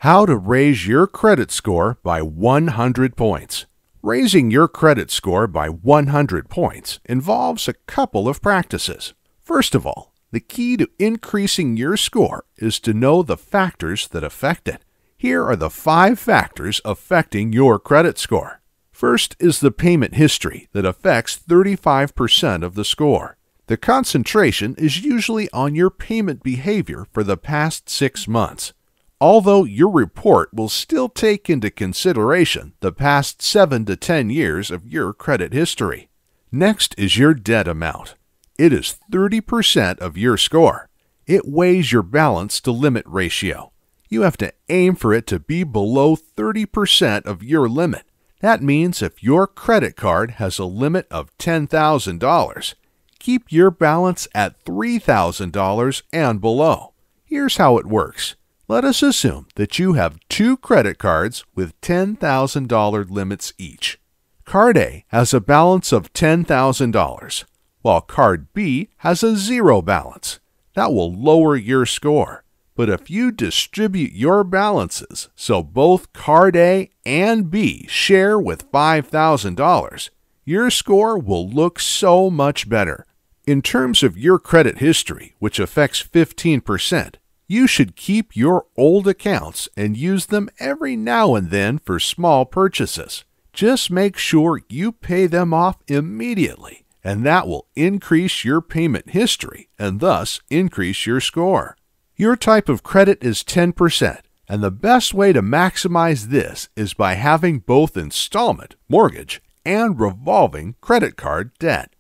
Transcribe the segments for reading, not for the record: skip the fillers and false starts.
How to raise your credit score by 100 points. Raising your credit score by 100 points involves a couple of practices. First of all, the key to increasing your score is to know the factors that affect it. Here are the 5 factors affecting your credit score. First is the payment history that affects 35% of the score. The concentration is usually on your payment behavior for the past 6 months. Although your report will still take into consideration the past 7 to 10 years of your credit history. Next is your debt amount. It is 30% of your score. It weighs your balance to limit ratio. You have to aim for it to be below 30% of your limit. That means if your credit card has a limit of $10,000, keep your balance at $3,000 and below. Here's how it works. Let us assume that you have 2 credit cards with $10,000 limits each. Card A has a balance of $10,000, while Card B has a 0 balance. That will lower your score. But if you distribute your balances so both Card A and B share with $5,000, your score will look so much better. In terms of your credit history, which affects 15%, you should keep your old accounts and use them every now and then for small purchases. Just make sure you pay them off immediately, and that will increase your payment history and thus increase your score. Your type of credit is 10%, and the best way to maximize this is by having both installment, mortgage, and revolving credit card debt.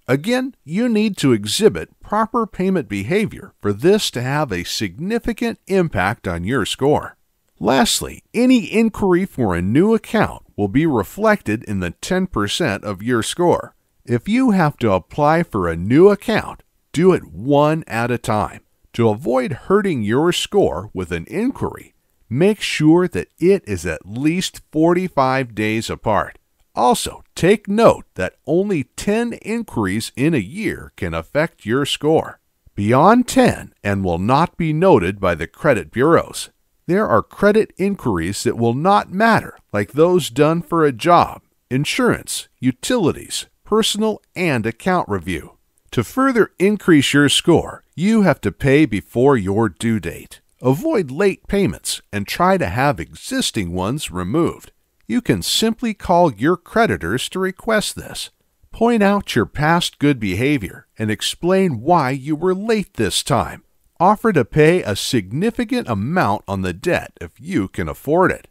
Again, you need to exhibit proper payment behavior for this to have a significant impact on your score. Lastly, any inquiry for a new account will be reflected in the 10% of your score. If you have to apply for a new account, do it one at a time. To avoid hurting your score with an inquiry, make sure that it is at least 45 days apart. Also, take note that only 10 inquiries in a year can affect your score. Beyond 10 and will not be noted by the credit bureaus. There are credit inquiries that will not matter, like those done for a job, insurance, utilities, personal and account review. To further increase your score, you have to pay before your due date. Avoid late payments and try to have existing ones removed. You can simply call your creditors to request this. Point out your past good behavior and explain why you were late this time. Offer to pay a significant amount on the debt if you can afford it.